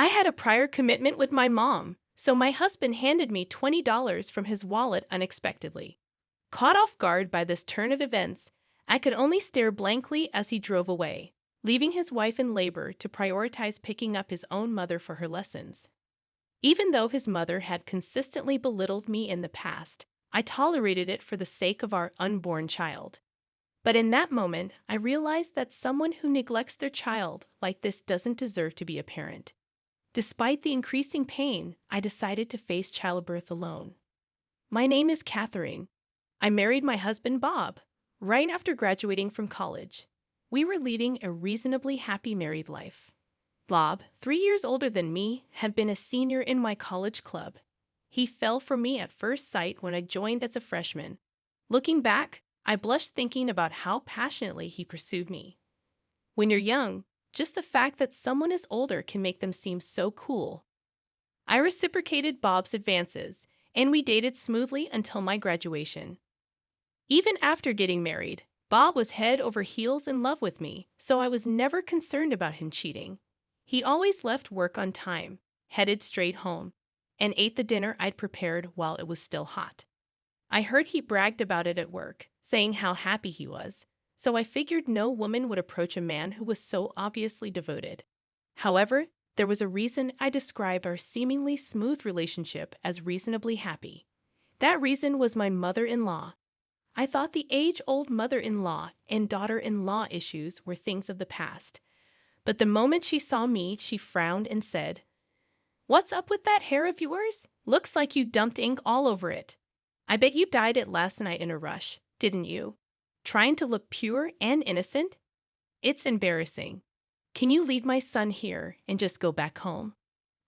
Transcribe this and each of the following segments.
I had a prior commitment with my mom, so my husband handed me $20 from his wallet unexpectedly. Caught off guard by this turn of events, I could only stare blankly as he drove away, leaving his wife in labor to prioritize picking up his own mother for her lessons. Even though his mother had consistently belittled me in the past, I tolerated it for the sake of our unborn child. But in that moment, I realized that someone who neglects their child like this doesn't deserve to be a parent. Despite the increasing pain, I decided to face childbirth alone. My name is Catherine. I married my husband Bob right after graduating from college. We were leading a reasonably happy married life. Bob, 3 years older than me, had been a senior in my college club. He fell for me at first sight when I joined as a freshman. Looking back, I blushed thinking about how passionately he pursued me. When you're young, just the fact that someone is older can make them seem so cool. I reciprocated Bob's advances, and we dated smoothly until my graduation. Even after getting married, Bob was head over heels in love with me, so I was never concerned about him cheating. He always left work on time, headed straight home, and ate the dinner I'd prepared while it was still hot. I heard he bragged about it at work, saying how happy he was, so I figured no woman would approach a man who was so obviously devoted. However, there was a reason I described our seemingly smooth relationship as reasonably happy. That reason was my mother-in-law. I thought the age-old mother-in-law and daughter-in-law issues were things of the past. But the moment she saw me, she frowned and said, "What's up with that hair of yours? Looks like you dumped ink all over it. I bet you dyed it last night in a rush, didn't you? Trying to look pure and innocent? It's embarrassing. Can you leave my son here and just go back home?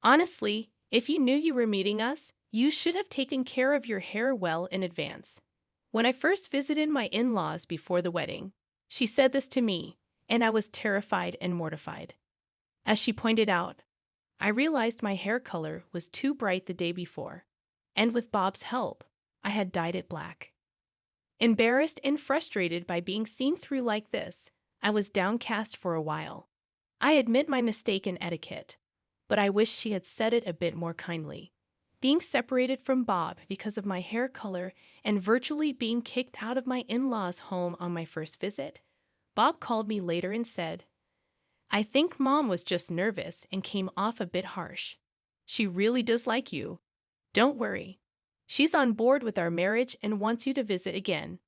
Honestly, if you knew you were meeting us, you should have taken care of your hair well in advance." When I first visited my in-laws before the wedding, she said this to me, and I was terrified and mortified. As she pointed out, I realized my hair color was too bright the day before, and with Bob's help, I had dyed it black. Embarrassed and frustrated by being seen through like this, I was downcast for a while. I admit my mistake in etiquette, but I wish she had said it a bit more kindly. Being separated from Bob because of my hair color and virtually being kicked out of my in-laws' home on my first visit, Bob called me later and said, "I think Mom was just nervous and came off a bit harsh. She really does like you. Don't worry. She's on board with our marriage and wants you to visit again."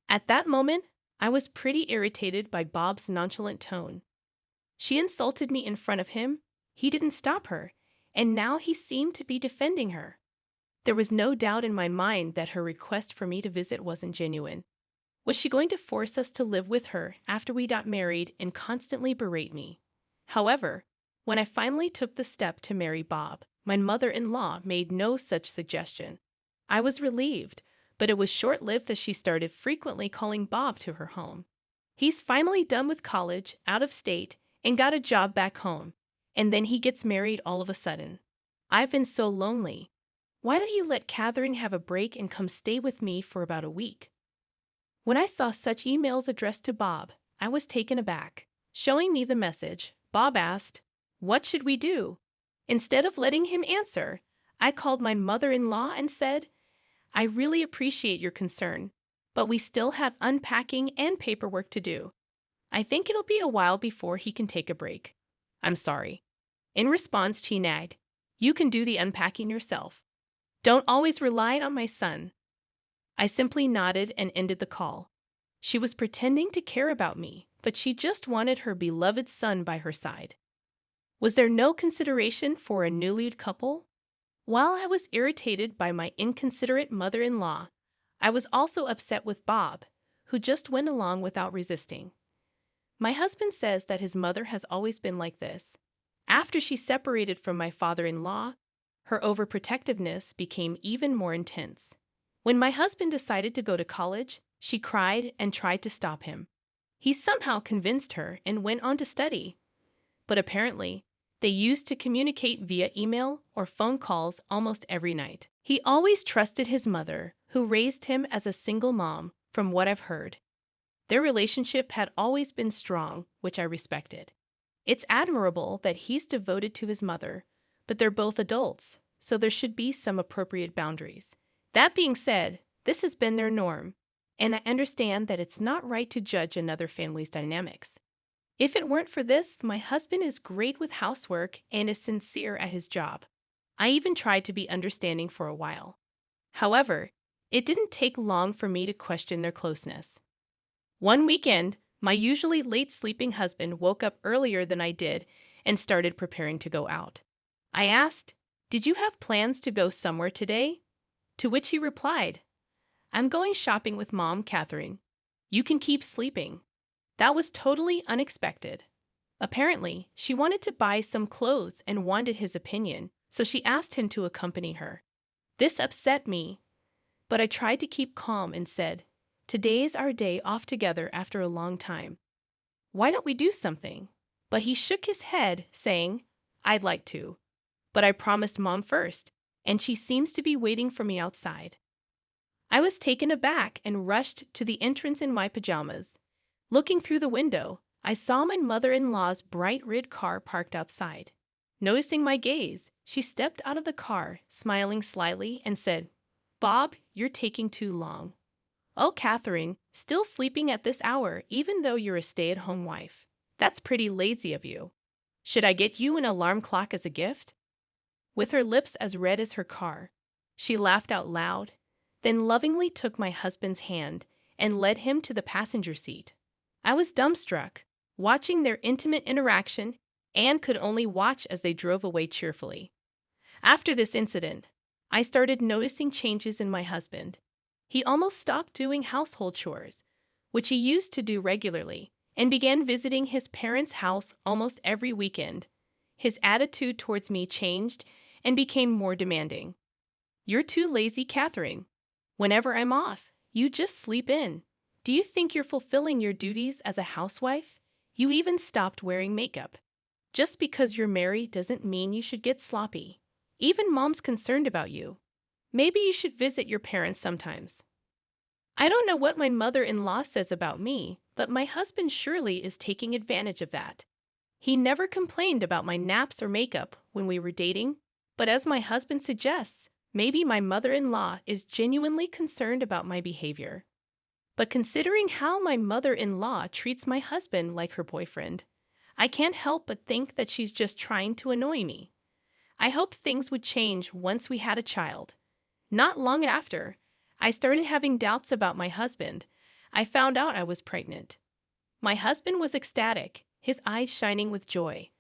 At that moment, I was pretty irritated by Bob's nonchalant tone. She insulted me in front of him, he didn't stop her, and now he seemed to be defending her. There was no doubt in my mind that her request for me to visit wasn't genuine. Was she going to force us to live with her after we got married and constantly berate me? However, when I finally took the step to marry Bob, my mother-in-law made no such suggestion. I was relieved, but it was short-lived as she started frequently calling Bob to her home. He's finally done with college, out of state, and got a job back home, and then he gets married all of a sudden. I've been so lonely. Why don't you let Catherine have a break and come stay with me for about a week? When I saw such emails addressed to Bob, I was taken aback. Showing me the message, Bob asked, "What should we do?" Instead of letting him answer, I called my mother-in-law and said, "I really appreciate your concern, but we still have unpacking and paperwork to do. I think it'll be a while before he can take a break. I'm sorry." In response, she nagged, "You can do the unpacking yourself. Don't always rely on my son." I simply nodded and ended the call. She was pretending to care about me, but she just wanted her beloved son by her side. Was there no consideration for a newlywed couple? While I was irritated by my inconsiderate mother-in-law, I was also upset with Bob, who just went along without resisting. My husband says that his mother has always been like this. After she separated from my father-in-law, her overprotectiveness became even more intense. When my husband decided to go to college, she cried and tried to stop him. He somehow convinced her and went on to study. But apparently, they used to communicate via email or phone calls almost every night. He always trusted his mother, who raised him as a single mom, from what I've heard. Their relationship had always been strong, which I respected. It's admirable that he's devoted to his mother, but they're both adults, so there should be some appropriate boundaries. That being said, this has been their norm, and I understand that it's not right to judge another family's dynamics. If it weren't for this, my husband is great with housework and is sincere at his job. I even tried to be understanding for a while. However, it didn't take long for me to question their closeness. One weekend, my usually late sleeping husband woke up earlier than I did and started preparing to go out. I asked, "Did you have plans to go somewhere today?" To which he replied, "I'm going shopping with Mom, Catherine. You can keep sleeping." That was totally unexpected. Apparently, she wanted to buy some clothes and wanted his opinion, so she asked him to accompany her. This upset me, but I tried to keep calm and said, "Today's our day off together after a long time. Why don't we do something?" But he shook his head, saying, "I'd like to, but I promised Mom first, and she seems to be waiting for me outside." I was taken aback and rushed to the entrance in my pajamas. Looking through the window, I saw my mother-in-law's bright red car parked outside. Noticing my gaze, she stepped out of the car, smiling slyly, and said, "Bob, you're taking too long." "Oh, Catherine, still sleeping at this hour even though you're a stay-at-home wife. That's pretty lazy of you. Should I get you an alarm clock as a gift?" With her lips as red as her car, she laughed out loud, then lovingly took my husband's hand and led him to the passenger seat. I was dumbstruck, watching their intimate interaction, and could only watch as they drove away cheerfully. After this incident, I started noticing changes in my husband. He almost stopped doing household chores, which he used to do regularly, and began visiting his parents' house almost every weekend. His attitude towards me changed and became more demanding. "You're too lazy, Catherine. Whenever I'm off, you just sleep in. Do you think you're fulfilling your duties as a housewife? You even stopped wearing makeup. Just because you're married doesn't mean you should get sloppy. Even Mom's concerned about you. Maybe you should visit your parents sometimes." I don't know what my mother-in-law says about me, but my husband surely is taking advantage of that. He never complained about my naps or makeup when we were dating, but as my husband suggests, maybe my mother-in-law is genuinely concerned about my behavior. But considering how my mother-in-law treats my husband like her boyfriend, I can't help but think that she's just trying to annoy me. I hoped things would change once we had a child. Not long after, I started having doubts about my husband. I found out I was pregnant. My husband was ecstatic, his eyes shining with joy,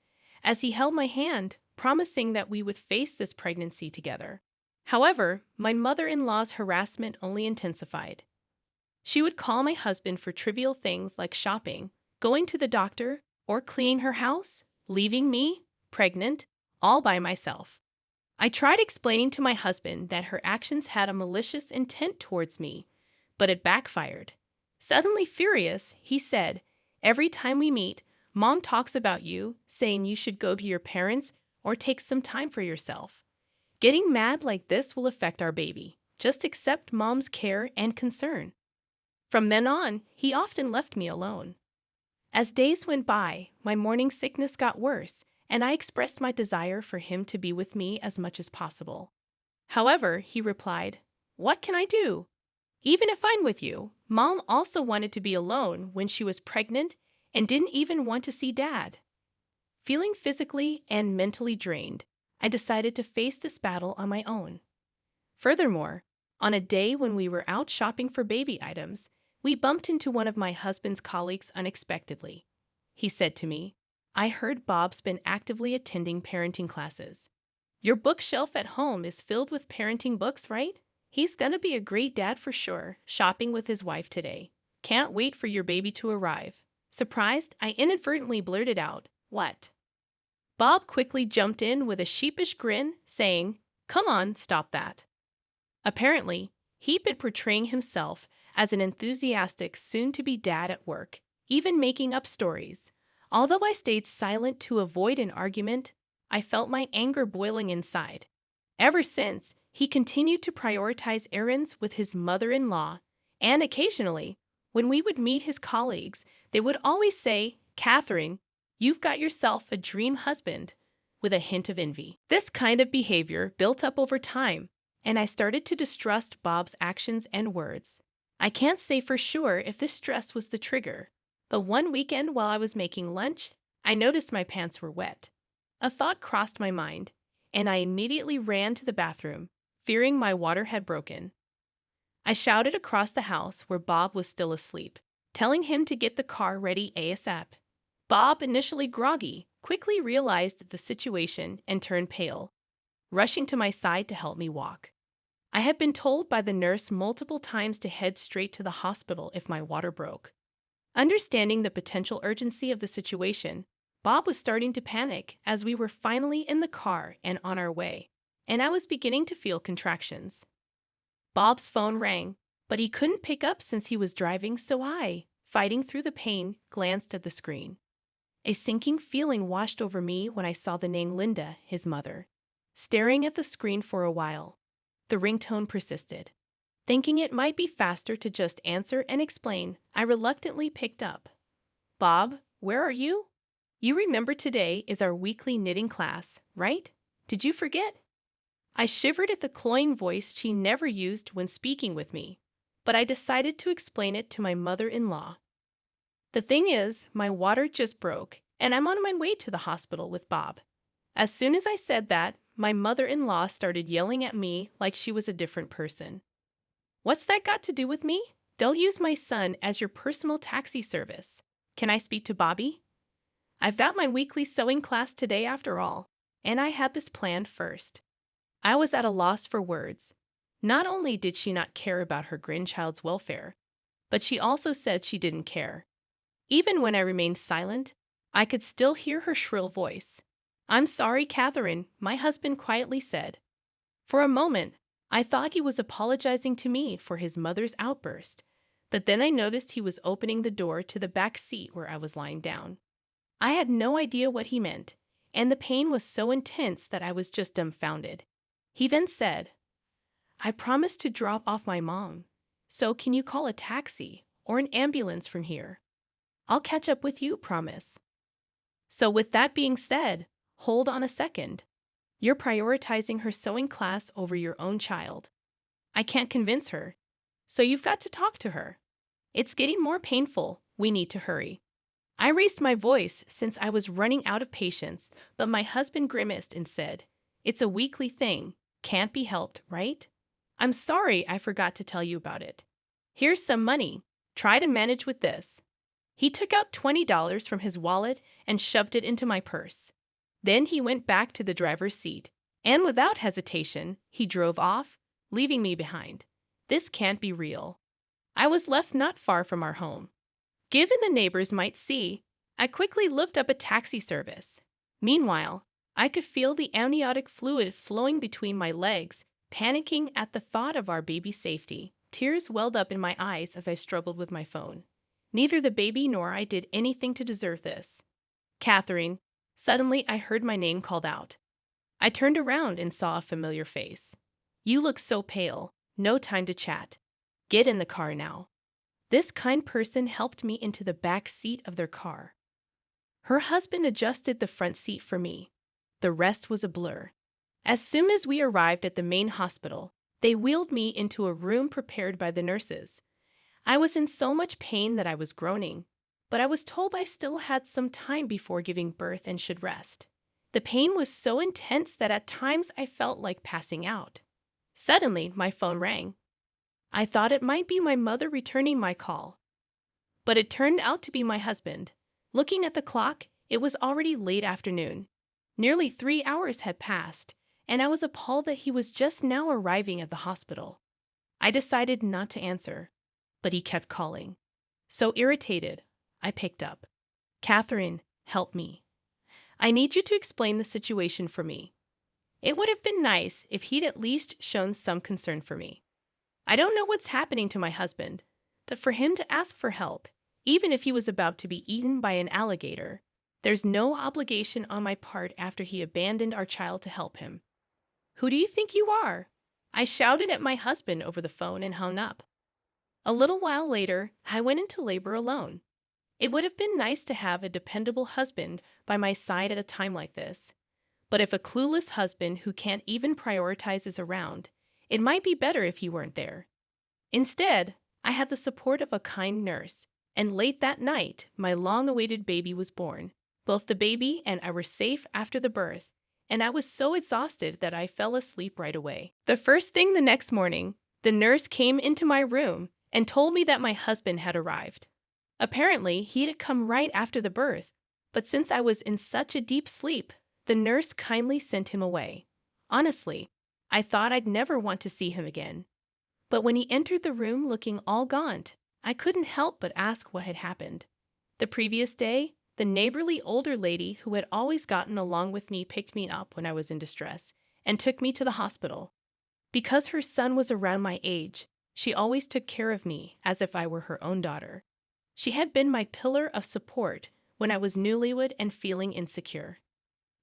as he held my hand, promising that we would face this pregnancy together. However, my mother-in-law's harassment only intensified. She would call my husband for trivial things like shopping, going to the doctor, or cleaning her house, leaving me, pregnant, all by myself. I tried explaining to my husband that her actions had a malicious intent towards me, but it backfired. Suddenly furious, he said, "Every time we meet, Mom talks about you, saying you should go to your parents or take some time for yourself. Getting mad like this will affect our baby. Just accept Mom's care and concern." From then on, he often left me alone. As days went by, my morning sickness got worse, and I expressed my desire for him to be with me as much as possible. However, he replied, "What can I do? Even if I'm with you, Mom also wanted to be alone when she was pregnant and didn't even want to see Dad." Feeling physically and mentally drained, I decided to face this battle on my own. Furthermore, on a day when we were out shopping for baby items, we bumped into one of my husband's colleagues unexpectedly. He said to me, "I heard Bob's been actively attending parenting classes. Your bookshelf at home is filled with parenting books, right? He's gonna be a great dad for sure, shopping with his wife today. Can't wait for your baby to arrive." Surprised, I inadvertently blurted out, "What?" Bob quickly jumped in with a sheepish grin, saying, "Come on, stop that." Apparently, he'd been portraying himself as an enthusiastic soon-to-be dad at work, even making up stories. Although I stayed silent to avoid an argument, I felt my anger boiling inside. Ever since, he continued to prioritize errands with his mother-in-law, and occasionally, when we would meet his colleagues, they would always say, "Catherine, You've got yourself a dream husband, with a hint of envy. This kind of behavior built up over time, and I started to distrust Bob's actions and words. I can't say for sure if this stress was the trigger, but one weekend while I was making lunch, I noticed my pants were wet. A thought crossed my mind, and I immediately ran to the bathroom, fearing my water had broken. I shouted across the house where Bob was still asleep, telling him to get the car ready ASAP. Bob, initially groggy, quickly realized the situation and turned pale, rushing to my side to help me walk. I had been told by the nurse multiple times to head straight to the hospital if my water broke. Understanding the potential urgency of the situation, Bob was starting to panic as we were finally in the car and on our way, and I was beginning to feel contractions. Bob's phone rang, but he couldn't pick up since he was driving, so I, fighting through the pain, glanced at the screen. A sinking feeling washed over me when I saw the name Linda, his mother. Staring at the screen for a while, the ringtone persisted. Thinking it might be faster to just answer and explain, I reluctantly picked up. Bob, where are you? You remember today is our weekly knitting class, right? Did you forget? I shivered at the cloying voice she never used when speaking with me, but I decided to explain it to my mother-in-law. The thing is, my water just broke, and I'm on my way to the hospital with Bob. As soon as I said that, my mother-in-law started yelling at me like she was a different person. What's that got to do with me? Don't use my son as your personal taxi service. Can I speak to Bobby? I've got my weekly sewing class today after all, and I had this planned first. I was at a loss for words. Not only did she not care about her grandchild's welfare, but she also said she didn't care. Even when I remained silent, I could still hear her shrill voice. I'm sorry, Catherine, my husband quietly said. For a moment, I thought he was apologizing to me for his mother's outburst, but then I noticed he was opening the door to the back seat where I was lying down. I had no idea what he meant, and the pain was so intense that I was just dumbfounded. He then said, I promised to drop off my mom, so can you call a taxi or an ambulance from here? I'll catch up with you, promise. So with that being said, hold on a second. You're prioritizing her sewing class over your own child. I can't convince her, so you've got to talk to her. It's getting more painful. We need to hurry. I raised my voice since I was running out of patience, but my husband grimaced and said, It's a weekly thing. Can't be helped, right? I'm sorry I forgot to tell you about it. Here's some money. Try to manage with this. He took out $20 from his wallet and shoved it into my purse. Then he went back to the driver's seat, and without hesitation, he drove off, leaving me behind. This can't be real. I was left not far from our home. Given the neighbors might see, I quickly looked up a taxi service. Meanwhile, I could feel the amniotic fluid flowing between my legs, panicking at the thought of our baby's safety. Tears welled up in my eyes as I struggled with my phone. Neither the baby nor I did anything to deserve this. Catherine. Suddenly, I heard my name called out. I turned around and saw a familiar face. You look so pale. No time to chat. Get in the car now. This kind person helped me into the back seat of their car. Her husband adjusted the front seat for me. The rest was a blur. As soon as we arrived at the main hospital, they wheeled me into a room prepared by the nurses. I was in so much pain that I was groaning, but I was told I still had some time before giving birth and should rest. The pain was so intense that at times I felt like passing out. Suddenly, my phone rang. I thought it might be my mother returning my call, but it turned out to be my husband. Looking at the clock, it was already late afternoon. Nearly 3 hours had passed, and I was appalled that he was just now arriving at the hospital. I decided not to answer, but he kept calling. So irritated, I picked up. Catherine, help me. I need you to explain the situation for me. It would have been nice if he'd at least shown some concern for me. I don't know what's happening to my husband, but for him to ask for help, even if he was about to be eaten by an alligator, there's no obligation on my part after he abandoned our child to help him. Who do you think you are? I shouted at my husband over the phone and hung up. A little while later, I went into labor alone. It would have been nice to have a dependable husband by my side at a time like this. But if a clueless husband who can't even prioritize is around, it might be better if he weren't there. Instead, I had the support of a kind nurse, and late that night, my long-awaited baby was born. Both the baby and I were safe after the birth, and I was so exhausted that I fell asleep right away. The first thing the next morning, the nurse came into my room and told me that my husband had arrived. Apparently, he had come right after the birth, but since I was in such a deep sleep, the nurse kindly sent him away. Honestly, I thought I'd never want to see him again. But when he entered the room looking all gaunt, I couldn't help but ask what had happened. The previous day, the neighborly older lady who had always gotten along with me picked me up when I was in distress and took me to the hospital. Because her son was around my age, she always took care of me as if I were her own daughter. She had been my pillar of support when I was newlywed and feeling insecure.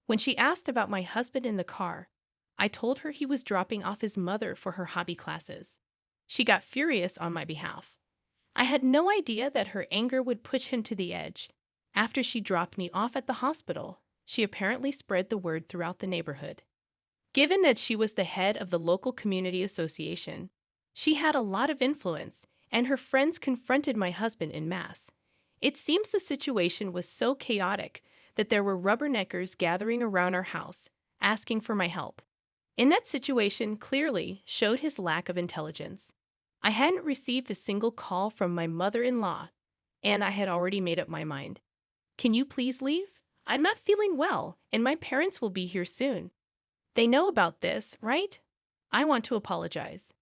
When she asked about my husband in the car, I told her he was dropping off his mother for her hobby classes. She got furious on my behalf. I had no idea that her anger would push him to the edge. After she dropped me off at the hospital, she apparently spread the word throughout the neighborhood. Given that she was the head of the local community association, she had a lot of influence, and her friends confronted my husband en masse. It seems the situation was so chaotic that there were rubberneckers gathering around our house, asking for my help. In that situation clearly showed his lack of intelligence. I hadn't received a single call from my mother-in-law, and I had already made up my mind. Can you please leave? I'm not feeling well, and my parents will be here soon. They know about this, right? I want to apologize.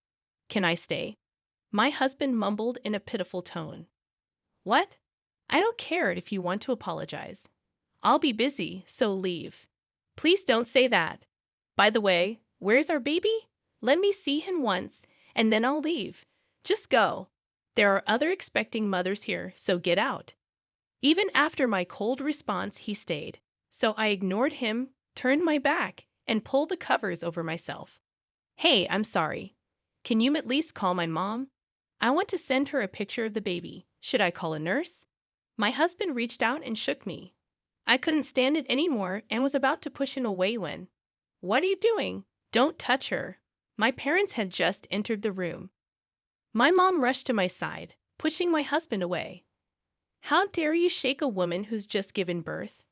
Can I stay? My husband mumbled in a pitiful tone. What? I don't care if you want to apologize. I'll be busy, so leave. Please don't say that. By the way, where's our baby? Let me see him once, and then I'll leave. Just go. There are other expecting mothers here, so get out. Even after my cold response, he stayed. So I ignored him, turned my back, and pulled the covers over myself. Hey, I'm sorry. Can you at least call my mom? I want to send her a picture of the baby. Should I call a nurse? My husband reached out and shook me. I couldn't stand it anymore and was about to push him away when, "What are you doing? Don't touch her." My parents had just entered the room. My mom rushed to my side, pushing my husband away. How dare you shake a woman who's just given birth?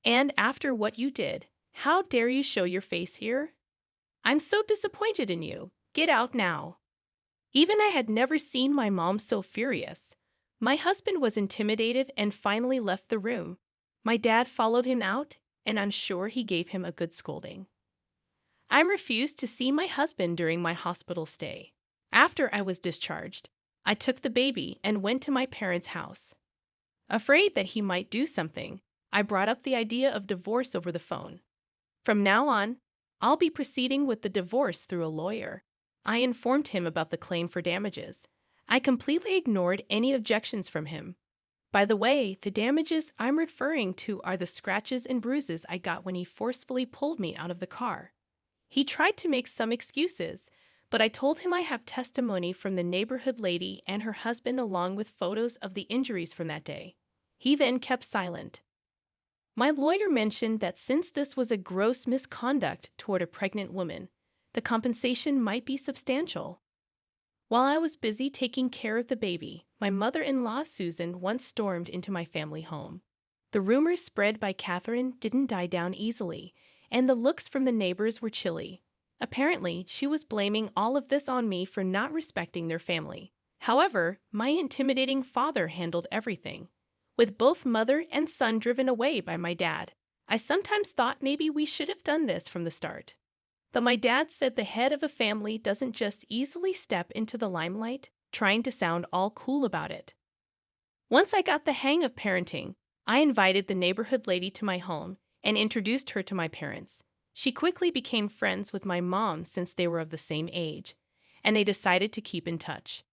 And after what you did, how dare you show your face here? I'm so disappointed in you. Get out now. Even I had never seen my mom so furious. My husband was intimidated and finally left the room. My dad followed him out, and I'm sure he gave him a good scolding. I refused to see my husband during my hospital stay. After I was discharged, I took the baby and went to my parents' house. Afraid that he might do something, I brought up the idea of divorce over the phone. From now on, I'll be proceeding with the divorce through a lawyer. I informed him about the claim for damages. I completely ignored any objections from him. By the way, the damages I'm referring to are the scratches and bruises I got when he forcefully pulled me out of the car. He tried to make some excuses, but I told him I have testimony from the neighborhood lady and her husband along with photos of the injuries from that day. He then kept silent. My lawyer mentioned that since this was a gross misconduct toward a pregnant woman, the compensation might be substantial. While I was busy taking care of the baby, my mother-in-law Susan once stormed into my family home. The rumors spread by Catherine didn't die down easily, and the looks from the neighbors were chilly. Apparently, she was blaming all of this on me for not respecting their family. However, my intimidating father handled everything. With both mother and son driven away by my dad, I sometimes thought maybe we should have done this from the start. But my dad said the head of a family doesn't just easily step into the limelight, trying to sound all cool about it. Once I got the hang of parenting, I invited the neighborhood lady to my home and introduced her to my parents. She quickly became friends with my mom since they were of the same age, and they decided to keep in touch.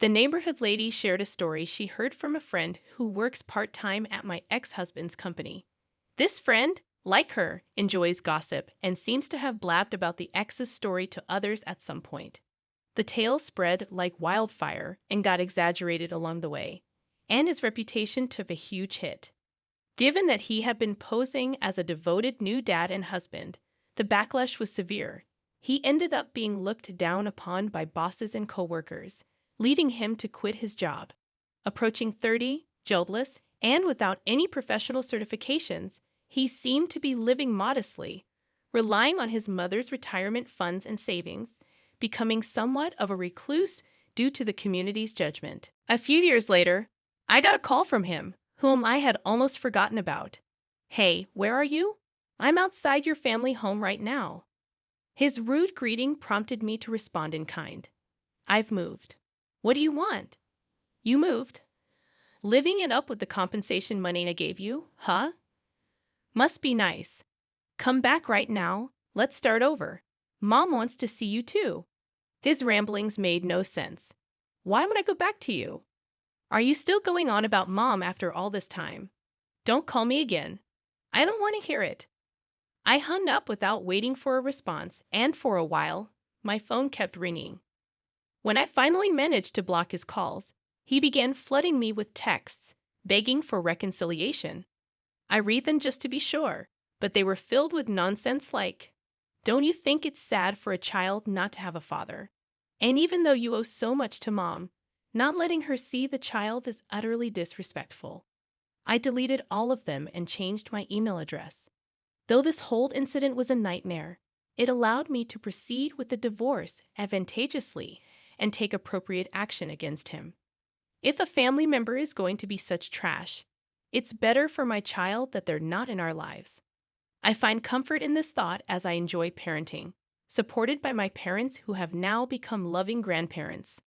The neighborhood lady shared a story she heard from a friend who works part-time at my ex-husband's company. This friend, like her, enjoys gossip and seems to have blabbed about the ex's story to others at some point. The tale spread like wildfire and got exaggerated along the way. and his reputation took a huge hit. Given that he had been posing as a devoted new dad and husband, the backlash was severe. He ended up being looked down upon by bosses and coworkers, leading him to quit his job. Approaching 30, jobless, and without any professional certifications, he seemed to be living modestly, relying on his mother's retirement funds and savings, becoming somewhat of a recluse due to the community's judgment. A few years later, I got a call from him, whom I had almost forgotten about. "Hey, where are you?" "I'm outside your family home right now." His rude greeting prompted me to respond in kind. "I've moved." "What do you want?" "You moved." "Living it up with the compensation money I gave you, huh? Must be nice. Come back right now. Let's start over. Mom wants to see you too." His ramblings made no sense. "Why would I go back to you? Are you still going on about Mom after all this time? Don't call me again. I don't want to hear it." I hung up without waiting for a response, and for a while, my phone kept ringing. When I finally managed to block his calls, he began flooding me with texts, begging for reconciliation. I read them just to be sure, but they were filled with nonsense like, "Don't you think it's sad for a child not to have a father? And even though you owe so much to Mom, not letting her see the child is utterly disrespectful." I deleted all of them and changed my email address. Though this whole incident was a nightmare, it allowed me to proceed with the divorce advantageously and take appropriate action against him. If a family member is going to be such trash, it's better for my child that they're not in our lives. I find comfort in this thought as I enjoy parenting, supported by my parents who have now become loving grandparents.